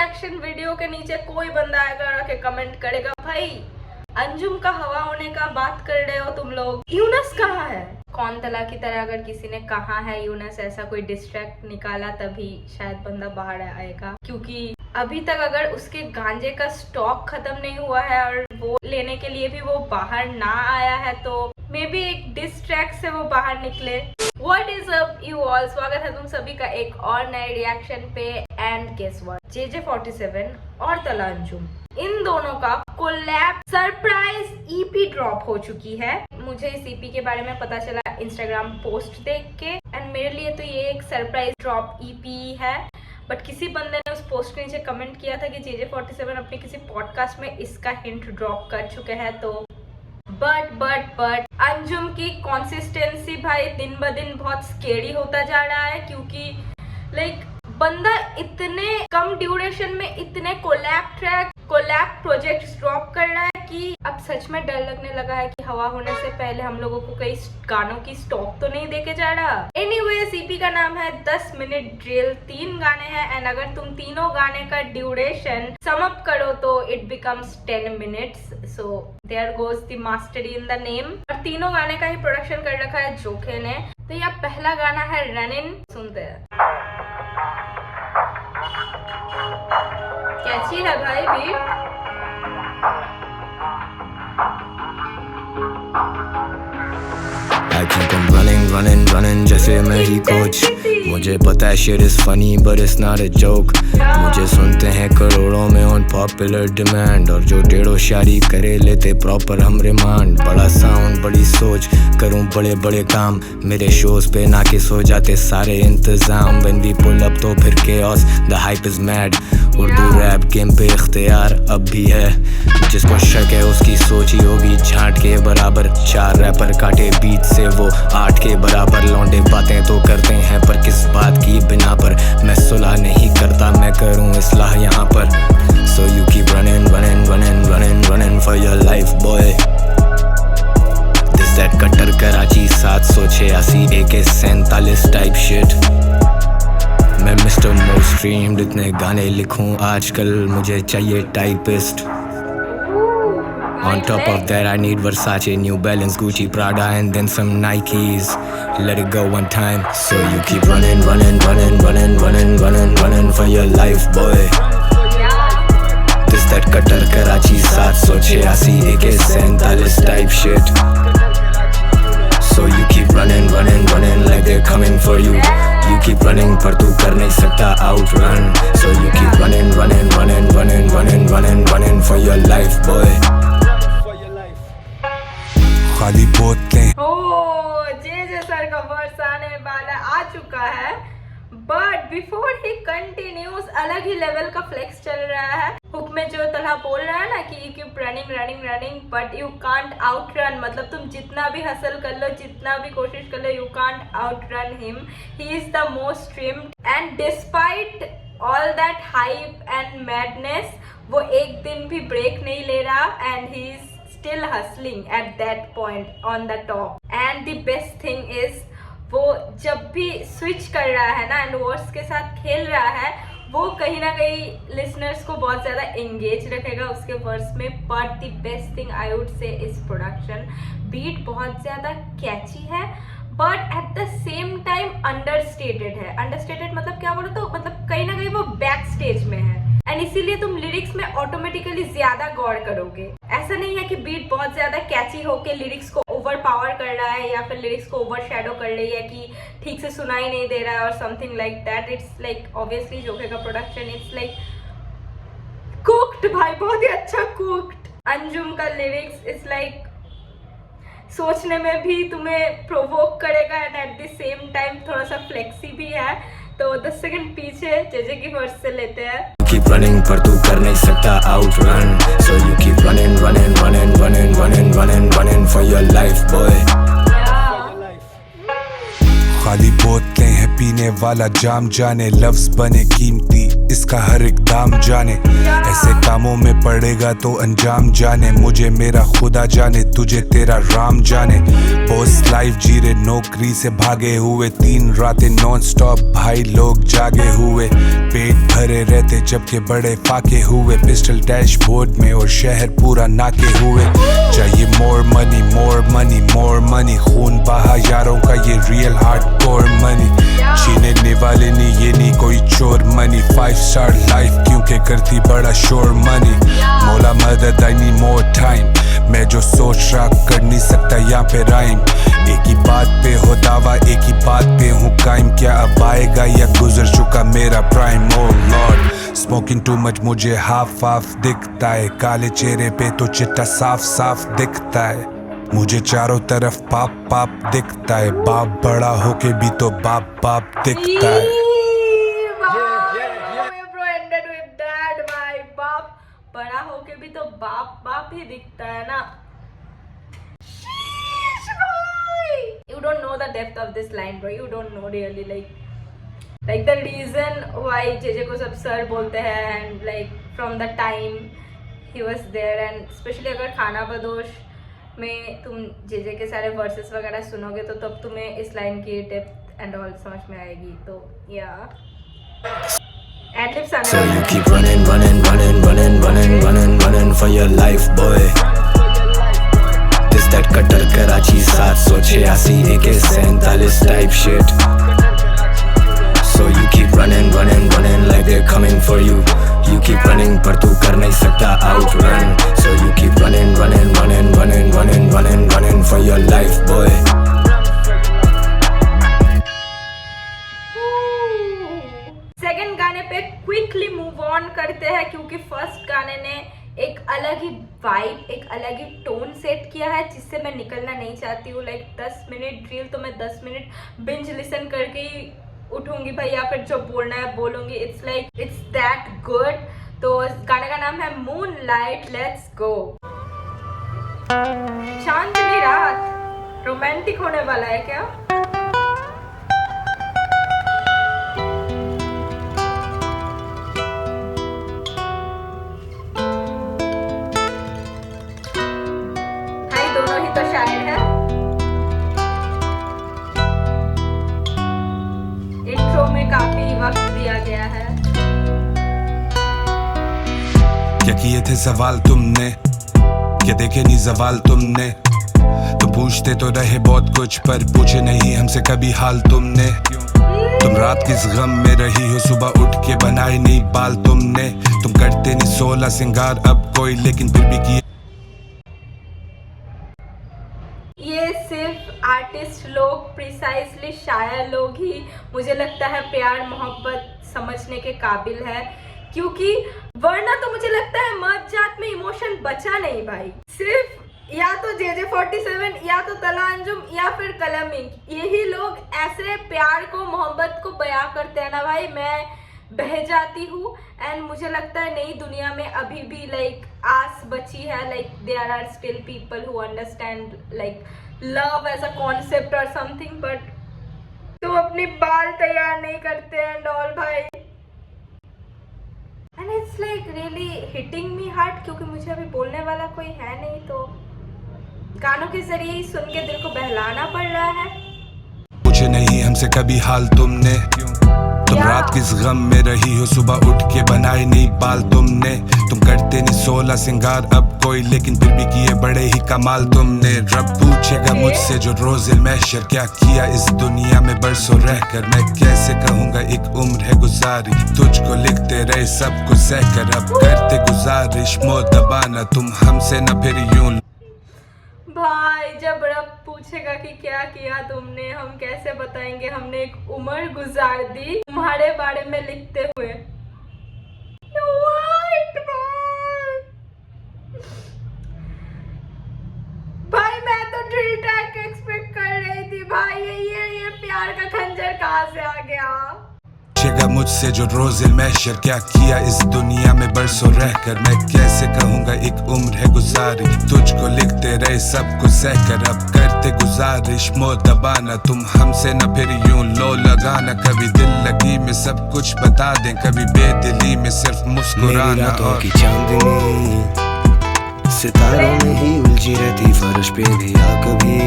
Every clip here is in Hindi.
रिएक्शन वीडियो के नीचे कोई बंदा आएगा के कमेंट करेगा, भाई अंजुम का हवा होने का बात कर रहे हो तुम लोग, यूनस कहाँ है? कौन तला की तरह अगर किसी ने कहा है यूनस, ऐसा कोई डिस्ट्रैक्ट निकाला तभी शायद बंदा बाहर आएगा, क्योंकि अभी तक अगर उसके गांजे का स्टॉक खत्म नहीं हुआ है और वो लेने के लिए भी वो बाहर ना आया है, तो मे बी एक डिस्ट्रैक्ट से वो बाहर निकले। What is up you all? स्वागत है तुम सभी का एक और नए रिएक्शन पे। एंड गेस व्हाट, JJ47 और तला अंजुम, इन दोनों का कोलैब सरप्राइज ईपी ड्रॉप हो चुकी है। मुझे इस ईपी के बारे में पता चला इंस्टाग्राम पोस्ट देख के, एंड मेरे लिए तो ये एक सरप्राइज ड्रॉप ईपी है। बट किसी बंदे ने उस पोस्ट के नीचे कमेंट किया था कि JJ47 अपने किसी पॉडकास्ट में इसका हिंट ड्रॉप कर चुके हैं, तो बट अंजुम की कंसिस्टेंसी भाई दिन ब दिन बहुत स्केरी होता जा रहा है, क्योंकि लाइक बंदा इतने कम ड्यूरेशन में इतने कोलैब प्रोजेक्ट्स ड्रॉप कर रहा है कि अब सच में डर लगने लगा है कि हवा होने से पहले हम लोगों को कई गानों की स्टॉक तो नहीं देके जा रहा। एनीवे, सीपी का नाम है 10 मिनट ड्रिल, 3 गाने हैं, एंड अगर तुम तीनों गाने का ड्यूरेशन सम अप करो तो it becomes 10 minutes. So there goes the mastery in the name. और तीनों गाने का ही प्रोडक्शन कर रखा है जोखे ने। तो यह पहला गाना है रन इन, सुनते हैं। कैसी है भाई beat? I keep on running जैसे मैं ही कोच। मुझे पता है shit is funny but it's not a joke। मुझे सुनते हैं करोड़ों में on popular demand, और जो टेढ़ो शायरी करे लेते प्रॉपर हम रिमांड। बड़ा साउंड बड़ी सोच, करूं बड़े बड़े काम, मेरे शोज पे ना के सो जाते सारे इंतजाम। When we pull up तो फिर chaos, the hype is mad। Urdu rap game पे इख्तियार अब भी है, जिसको शक है उसकी सोच ही होगी झांट के बराबर। 4 रैपर काटे बीट से वो 8 के बराबर। लौंडे बातें तो करते हैं पर किस बात की बिना पर, मैं सुलह नहीं करता, मैं करूं इस्लाह यहाँ पर। So you keep running for your life boy। This that कट्टर कराची 786 AK-47 टाइप शिट। मैं मिस्टर मोस्ट स्ट्रीम्ड, इतने गाने लिखूं आजकल मुझे चाहिए typist. On top of that I need Versace, New Balance, Gucci, Prada and then some Nikes। Let it go one time। So you keep running for your life boy। This that कट्टर Karachi 786 AK-47 type shit। So you keep running like they're coming for you। You keep running पर तू कर नहीं सकता outrun। So you keep running for your life boy। खाली बोतलें। JJ सर का वर्स आने वाला आ चुका है, बट बिफोर ही कंटिन्यूज अलग ही लेवल का फ्लेक्स चल रहा है। हुक में जो तरह बोल रहा है ना कि you keep running but you can't out run, मतलब तुम जितना भी हसल कर लो, जितना भी कोशिश कर लो, you can't out run him. He is the most streamed and despite all that hype and madness, वो एक दिन भी ब्रेक नहीं ले रहा, and he is still hustling at that point on the top। and the best thing is वो जब भी स्विच कर रहा है ना एंड वर्ड्स के साथ खेल रहा है, वो कहीं ना कहीं लिसनर्स को बहुत ज़्यादा एंगेज रखेगा उसके वर्ड्स में। But the best thing I would say is production. Beat बहुत ज़्यादा कैची है but at the same time understated है। अंडरस्टेटेड मतलब क्या बोलो, तो मतलब कहीं ना कहीं वो बैक स्टेज में है, एंड इसीलिए तुम लिरिक्स में ऑटोमेटिकली ज्यादा गौर करोगे। ऐसा नहीं है कि बीट बहुत ज्यादा कैची होके लिरिक्स को ओवर पावर कर रहा है या फिर लिरिक्स को ओवर शैडो कर रही है कि ठीक से सुनाई नहीं दे रहा है और something like that. It's like obviously जोखे का प्रोडक्शन इट्स लाइक कुक्ड भाई, बहुत ही अच्छा कुक्ड। अंजुम का लिरिक्स इट्स लाइक सोचने में भी तुम्हें प्रोवोक करेगा and eight the same time थोड़ा सा फ्लेक्सी भी है। तो 10 सेकंड पीछे जेजे की वर्स से लेते हैं। Keep running पर तू कर नहीं सकता outrun। So you keep running for your life boy। खाली बोतलें हैं पीने वाला जाम जाने, लफ्ज बने कीमती इसका हर एक दाम जाने। ऐसे कामों में पड़ेगा तो अंजाम जाने, मुझे मेरा खुदा जाने तुझे तेरा राम जाने। बॉस लाइफ जी रहे नौकरी से भागे हुए, 3 रातें नॉन स्टॉप भाई लोग जागे हुए। पेट भरे रहते में, जबकि बड़े फाके हुए पिस्टल डैशबोर्ड में और शहर पूरा नाके हुए। चाहिए more money more money more money, खून बहा यारों का ये रियल हार्डकोर मनी। छीनने वाले नहीं ये नहीं कोई चोर मनी, 5 स्टार लाइफ क्योंकि करती बड़ा शोर मनी। मौला मदद आई नीड मोर टाइम, मैं जो सोच रहा कर नहीं सकता यहाँ पे राइम। एक ही बात पे हो दावा, एक ही बात पे हूँ कायम, क्या अब आएगा या गुजर चुका मेरा प्राइम। ओ लॉर्ड स्मोकिंग टू मच मुझे हाफ हाफ दिखता है, काले चेहरे पे तो चिट्टा साफ साफ दिखता है। मुझे चारों तरफ पाप पाप दिखता है, बाप बड़ा होके भी तो बाप बाप दिखता है। बाप बड़ा होके भी तो बाप बाप ही दिखता है ना। You don't know the depth of this line, bro. You don't know really like the reason why JJ को सब सर बोलते हैं, and like from the time he was there, and especially अगर खाना बदोश में तुम JJ के सारे वर्सेस वगैरह सुनोगे तो तब तुम्हें इस लाइन की डेप्थ एंड ऑल समझ में आएगी। तो या एडलिप्स आने So वाले you हैं। keep running, running, running, running, running, running, running for your life, boy. This that Qatar Karachi 786 AK-47 type shit. So you keep running, running, running like they're coming for you. You keep running पर तू कर नहीं सकता outrun. So you keep running, running, running, running, running, running, running for your life, boy. Second गाने पे क्विकली मूव ऑन करते हैं, क्योंकि फर्स्ट गाने ने एक अलग ही वाइब, एक अलग ही टोन सेट किया है जिससे मैं निकलना नहीं चाहती हूँ। लाइक 10 मिनट ड्रिल तो मैं 10 मिनट बिंज लिसन करके ही उठूंगी भाई, या फिर जो बोलना है बोलूंगी। It's like it's that good. तो गाने का नाम है मून लाइट, लेट्स गो। चांदनी रात रोमांटिक होने वाला है क्या? दोनों ही तो शायर है। इंट्रो में काफी वक्त दिया गया है। क्या किए थे सवाल तुमने, क्या देखे नहीं सवाल तुमने। तुम पूछते तो रहे बहुत कुछ पर पूछे नहीं हमसे कभी हाल तुमने। तुम रात किस गम में रही हो, सुबह उठ के बनाए नहीं बाल तुमने। तुम करते नहीं 16 सिंगार अब कोई, लेकिन फिर भी किए। ये सिर्फ आर्टिस्ट लोग, प्रिसाइजली शायर लोग ही मुझे लगता है प्यार मोहब्बत समझने के काबिल है, क्योंकि वरना तो मुझे लगता है मर्द जात में इमोशन बचा नहीं भाई। सिर्फ या तो JJ-47 या तो तला अंजुम या फिर कलम इंक, यही लोग ऐसे प्यार को मोहब्बत को बयां करते हैं ना भाई, मैं बह जाती हूँ। एंड मुझे लगता है नई दुनिया में अभी भी लाइक आस बची है, like there are still people who understand like love as a concept और समथिंग, बट तुम अपनी बाल तैयार नहीं करते एंड ऑल भाई। And it's like really hitting me heart, क्योंकि मुझे अभी बोलने वाला कोई है नहीं, तो गानों के जरिए ही सुन के दिल को बहलाना पड़ रहा है। पूछे नहीं हमसे कभी हाल तुमने। तुम रात किस गम में रही हो, सुबह उठ के बनाए नहीं बाल तुमने। तुम करते नहीं 16 सिंगार अब कोई, लेकिन फिर भी किए बड़े ही कमाल तुमने। रब पूछेगा मुझसे जो रोज़िल महशर, क्या किया इस दुनिया में बरसों रहकर। मैं कैसे कहूँगा एक उम्र है गुजारी, तुझको लिखते रहे सब कुछ सहकर। अब करते गुजारिश मो दबाना तुम हमसे न फिर यूं। भाई जब रब पूछेगा कि क्या किया तुमने, हम कैसे बताएंगे हमने एक उम्र गुजार दी तुम्हारे बारे में लिखते हुए। भाई मैं तो ड्रिल ट्रैक एक्सपेक्ट कर रही थी भाई, ये प्यार का खंजर कहाँ से आ गया। पूछेगा मुझसे जो रोज़िल महशर, क्या किया इस दुनिया में बरसों रहकर। मैं कैसे कहूँगा एक उम्र है गुजारी, तुझको लिखते रहे सब कुछ सहकर। अब करते गुजारिश मो दबाना तुम हमसे न फिर यूं लो लगाना। कभी दिल लगी में सब कुछ बता दें, कभी बेदिली में सिर्फ मुस्कुराना। और की चांदनी सितारों में ही उलझी रहती, फर्श पे भी आ कभी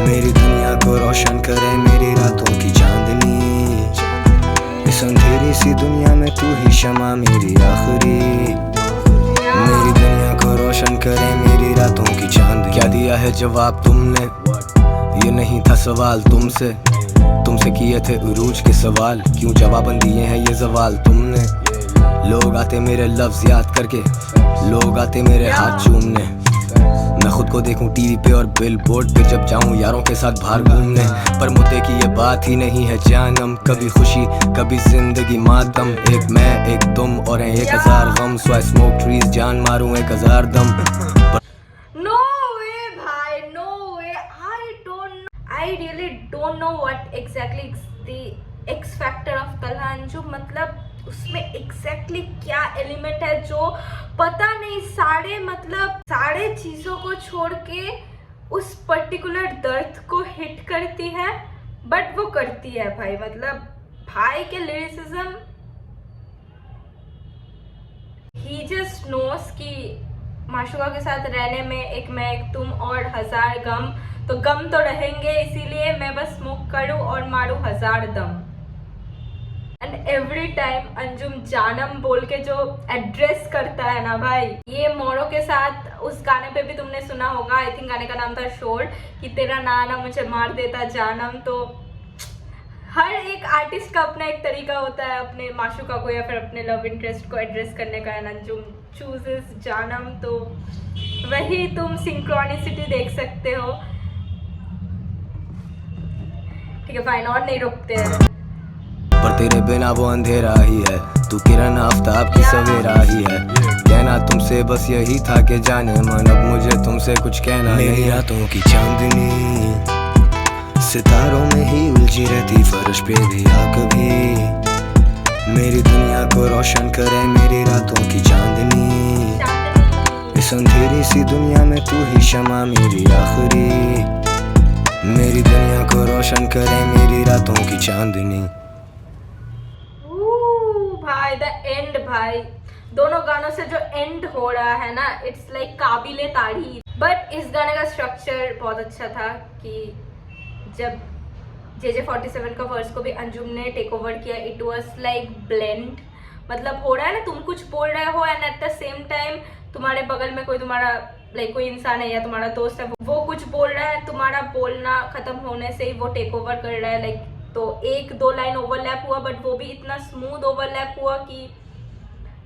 मेरी दुनिया को रोशन करे मेरी रातों की चांदनी। इस अंधेरी सी दुनिया में तू ही शमा मेरी आखिरी, मेरी दुनिया को रोशन करे मेरी रातों की चांद। क्या दिया है जवाब तुमने, ये नहीं था सवाल तुमसे किए थे उरूज के सवाल, क्यों जवाबन दिए हैं ये सवाल तुमने। लोग आते मेरे लफ्ज याद करके, लोग आते मेरे हाथ चूमने, मैं खुद को देखूं टीवी पे और बिल बोर्ड पे जब जाऊं यारों के साथ बाहर घूमने। पर मुद्दे की ये बात ही नहीं है जानम, कभी खुशी कभी जिंदगी मातम, एक मैं एक तुम और हैं 1000 गम। सो आई स्मोक ट्रीज, जान मारूं 1000 दम। No way भाई, no way. I really don't know what exactly is the X factor of Talha Anjum, मतलब उसमें exactly क्या एलिमेंट है जो पता नहीं सारे चीजों को छोड़ के उस पर्टिकुलर दर्द को हिट करती है, बट वो करती है भाई। मतलब भाई के लिरिसिज्म, ही जस्ट नोस कि माशूका के साथ रहने में एक मैं एक तुम और 1000 गम, तो गम तो रहेंगे, इसीलिए मैं बस स्मोक करूं और मारूं 1000 दम। एंड एवरी टाइम अंजुम जानम बोल के जो एड्रेस करता है ना भाई, ये मोरो के साथ उस गाने पे भी तुमने सुना होगा, आई थिंक गाने का नाम था शोर, कि तेरा नाना मुझे मार देता जानम। तो हर एक आर्टिस्ट का अपना एक तरीका होता है अपने माशूका को या फिर अपने लव इंटरेस्ट को एड्रेस करने का, एंड अंजुम चूजेस जानम, तो वही तुम सिंक्रोनिसिटी देख सकते हो। ठीक है फाइन, और नहीं रुकते हैं। पर तेरे बिना वो अंधेरा ही है, तू किरण आफ्ताब की सवेरा ही है। कहना तुमसे बस यही था कि जाने मन, अब मुझे तुमसे कुछ कहना नहीं। मेरी रातों की चांदनी सितारों में ही उलझी रहती, फर्श पे भी आ कभी, मेरी दुनिया को रोशन करे मेरी रातों की चांदनी। इस अंधेरी सी दुनिया में तू ही शमा मेरी आखिरी, मेरी दुनिया को रोशन करे मेरी रातों की चांदनी। भाई द एंड, भाई दोनों गानों से जो एंड हो रहा है ना, इट्स लाइक काबिले तारीफ। बट इस गाने का स्ट्रक्चर बहुत अच्छा था कि जब JJ47 का वर्स को भी अंजुम ने टेक ओवर किया, इट वाज लाइक ब्लेंड, मतलब हो रहा है ना तुम कुछ बोल रहे हो and eight the same time तुम्हारे बगल में कोई तुम्हारा लाइक कोई इंसान है या तुम्हारा दोस्त है, वो कुछ बोल रहा है, तुम्हारा बोलना खत्म होने से ही वो टेक ओवर कर रहा है लाइक। तो 1-2 लाइन ओवरलैप हुआ, बट वो भी इतना स्मूथ ओवरलैप हुआ कि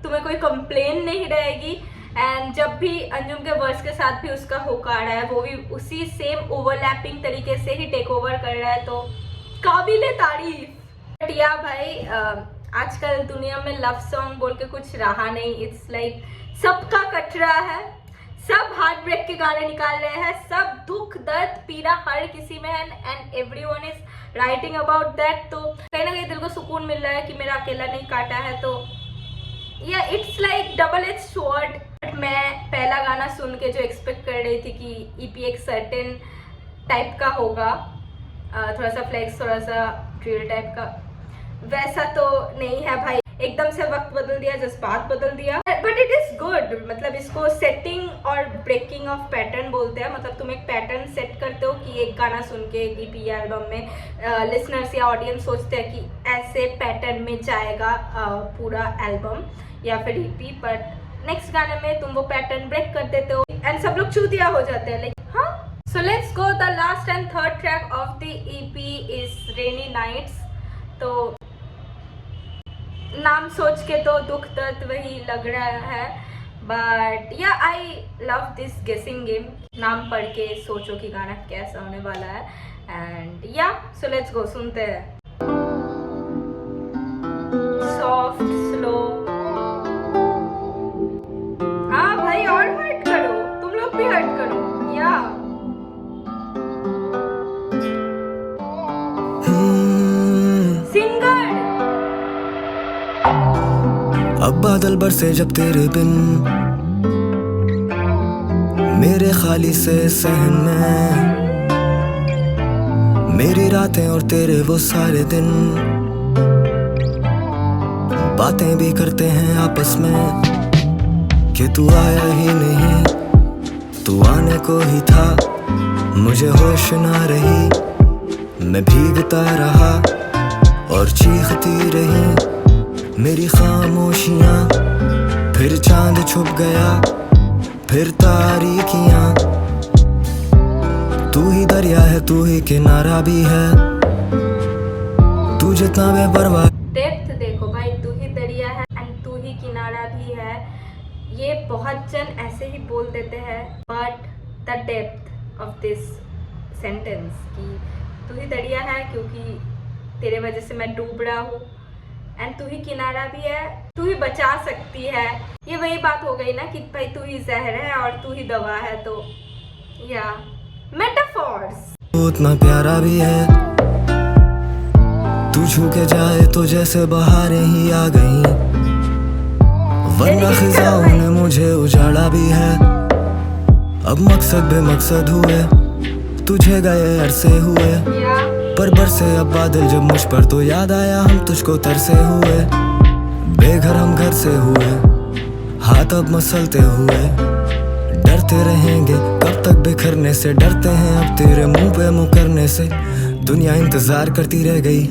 तुम्हें कोई कंप्लेन नहीं रहेगी। एंड जब भी अंजुम के वर्स के साथ भी उसका हुक आ रहा है, वो भी उसी सेम ओवरलैपिंग तरीके से ही टेक ओवर कर रहा है, तो काबिले तारीफ। बट या भाई आजकल दुनिया में लव सॉन्ग बोल के कुछ रहा नहीं, इट्स लाइक सबका कट रहा है, सब हार्ट ब्रेक के गाने निकाल रहे हैं, सब दुख दर्द पीड़ा हर किसी में है, and everyone is writing about that. तो कहीं ना कहीं दिल को सुकून मिल रहा है कि मेरा अकेला नहीं काटा है। तो या it's like double edge sword. मैं पहला गाना सुन के जो एक्सपेक्ट कर रही थी कि EP एक सर्टेन टाइप का होगा, थोड़ा सा फ्लेक्स, थोड़ा सा ड्रिल टाइप का, वैसा तो नहीं है भाई। एकदम से वक्त बदल दिया, जज्बात बदल दिया, बट इट इज गुड। मतलब इसको सेटिंग और ब्रेकिंग ऑफ पैटर्न बोलते हैं। मतलब तुम एक पैटर्न सेट करते हो कि एक गाना सुन के एक EP या एल्बम में लिसनर्स या ऑडियंस सोचते हैं कि ऐसे पैटर्न में जाएगा पूरा एल्बम या फिर EP, बट नेक्स्ट गाने में तुम वो पैटर्न ब्रेक कर देते हो एंड सब लोग चूतिया हो जाते हैं लाइक। हाँ, so let's go, the last and third track of the EP is rainy nights. तो नाम सोच के तो दुख दर्द वही लग रहा है, बट या आई लव दिस गेसिंग गेम। नाम पढ़ के सोचो कि गाना कैसा होने वाला है, एंड या सो लेट्स गो, सुनते हैं। सॉफ्ट स्लो, हाँ भाई और हर्ट करो, तुम लोग भी हर्ट करो या सिंगर। अब बादल बरसे जब तेरे बिन, मेरे खाली से सहन में, मेरी रातें और तेरे वो सारे दिन, बातें भी करते हैं आपस में कि तू आया ही नहीं, तू आने को ही था, मुझे होश ना रही, मैं भीगता रहा और चीखती रही मेरी खामोशियाँ। फिर चांद छुप गया, फिर तारीकियाँ। तू ही दरिया है, तू ही किनारा भी है, तू जितना बेपरवाह। डेप्थ देखो भाई, तू ही दरिया है एंड तू ही किनारा भी है। ये बहुत जन ऐसे ही बोल देते हैं, but the depth of this sentence कि तू ही दरिया है क्योंकि तेरे वजह से मैं डूब रहा हूँ, एंड तू ही किनारा भी है, तू ही बचा सकती है। ये वही बात हो गई ना कि भाई तू ही जहर है और तू ही दवा है। तो या मेटाफॉर्स। तू उतना प्यारा भी है, तू छू के जाए तो जैसे बहारें ही आ गई, वरना खिजाओं ने मुझे उजाड़ा भी है। अब मकसद बेमकसद हुए, तुझे गए अरसे हुए, पर बरसे अब बादल जब मुझ पर तो याद आया हम तुझको तरसे हुए। बेघर हम घर से हुए, हाथ अब मसलते हुए, डरते रहेंगे कब तक बिखरने से, डरते हैं अब तेरे मुंह पे मुकरने से। दुनिया इंतजार करती रह गई,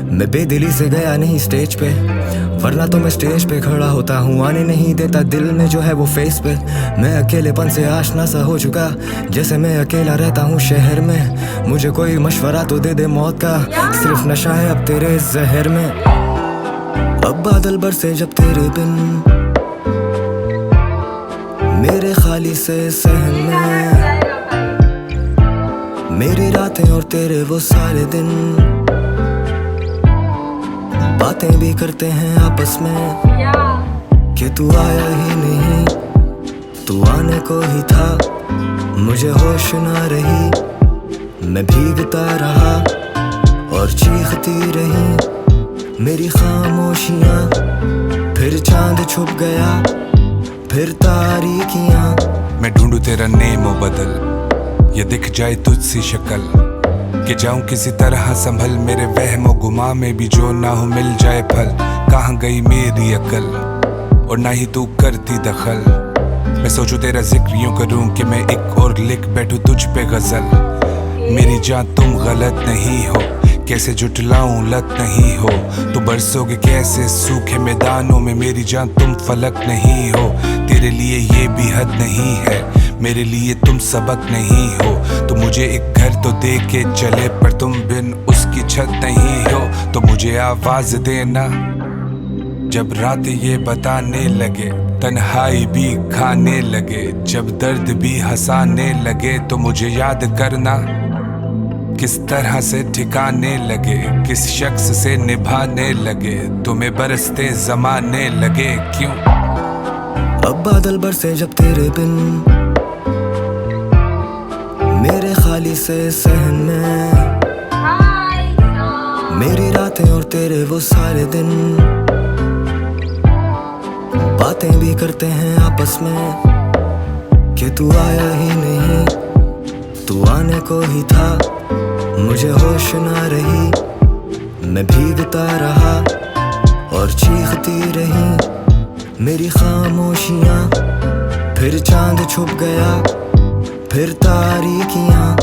मैं बेदिली से गया नहीं स्टेज पे, वरना तो मैं स्टेज पे खड़ा होता हूँ। आने नहीं देता दिल में जो है वो फेस पे। मैं अकेलेपन से आशना सा हो चुका, जैसे मैं अकेला रहता हूँ शहर में। मुझे कोई मशवरा तो दे दे मौत का, सिर्फ नशा है अब तेरे इस जहर में। अब बादल बरसे जब तेरे बिन मेरे खाली से सहन में, मेरी रातें और तेरे वो सारे दिन, बातें भी करते हैं आपस में कि तू आया ही नहीं, तू आने को ही था, मुझे होश ना रही, मैं भीगता रहा और चीखती रही मेरी खामोशियाँ। फिर चांद छुप गया, फिर तारीकियाँ। मैं ढूंढूं तेरा नेमो बदल, ये दिख जाए तुझसी शक्ल, कि जाऊं किसी तरह संभल, मेरे वहमो गुमा में भी जो ना हो मिल जाए फल। कहाँ गई मेरी अकल और ना ही तू करती दखल, मैं सोचूं तेरा जिक्र यूं करूं कि मैं एक और लिख बैठूं तुझ पे गजल। मेरी जान तुम गलत नहीं हो, कैसे जुटलाऊं लत नहीं हो, तो बरसोगे कैसे सूखे मैदानों में, मेरी जान तुम फलक नहीं हो। तेरे लिए ये भी हद नहीं है, मेरे लिए तुम सबक नहीं हो, तो मुझे एक घर तो दे के चले, पर तुम बिन उसकी छत नहीं हो। तो मुझे आवाज देना जब रात ये बताने लगे, तन्हाई भी खाने लगे, जब दर्द भी हंसाने लगे, तो मुझे याद करना किस तरह से ठिकाने लगे, किस शख्स से निभाने लगे, तुम्हें बरसते जमाने लगे क्यों। अब बादल बरसे जब तेरे बिन मेरे खाली से सहन में, मेरी रातें और तेरे वो सारे दिन, बातें भी करते हैं आपस में कि तू आया ही नहीं, तू आने को ही था, मुझे होश ना रही, मैं भीगता रहा और चीखती रही मेरी खामोशियाँ। फिर चांद छुप गया, फिर तारीकियाँ।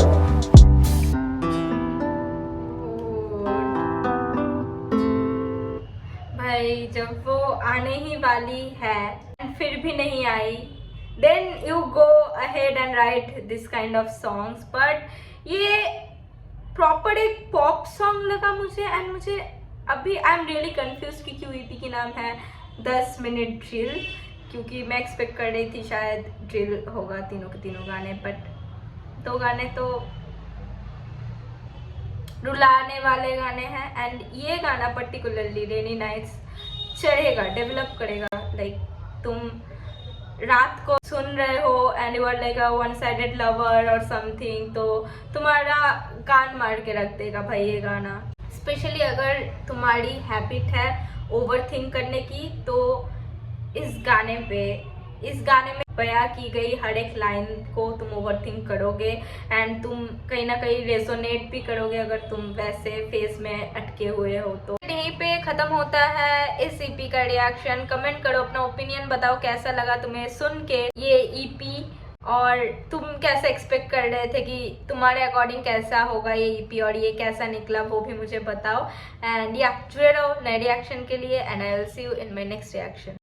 भाई जब वो आने ही वाली है फिर भी नहीं आई, then you go ahead and write this kind of songs, but ये प्रॉपर एक पॉप सॉन्ग लगा मुझे। एंड मुझे अभी आई एम रियली कंफ्यूज कि क्यों ईपी की नाम है 10 मिनट ड्रिल, क्योंकि मैं एक्सपेक्ट कर रही थी शायद ड्रिल होगा तीनों के तीनों गाने, बट 2 गाने तो रुलाने वाले गाने हैं। एंड ये गाना पर्टिकुलरली रेनी नाइट्स चढ़ेगा, डेवलप करेगा, लाइक तुम रात को सुन रहे हो and you are like a one sided lover और समथिंग, तो तुम्हारा कान मार के रख देगा भाई ये गाना। स्पेशली अगर तुम्हारी हैबिट है ओवरथिंक करने की, तो इस गाने में बयां की गई हर एक लाइन को तुम ओवरथिंक करोगे एंड तुम कहीं ना कहीं रेजोनेट भी करोगे अगर तुम वैसे फेज में अटके हुए हो। तो यहीं पे खत्म होता है इस ईपी का रिएक्शन। कमेंट करो, अपना ओपिनियन बताओ कैसा लगा तुम्हें सुन के ये ईपी, और तुम कैसे एक्सपेक्ट कर रहे थे कि तुम्हारे अकॉर्डिंग कैसा होगा ये EP और ये कैसा निकला वो भी मुझे बताओ। एंड या जुड़े रहो नए रिएक्शन के लिए and I will see you in my next reaction.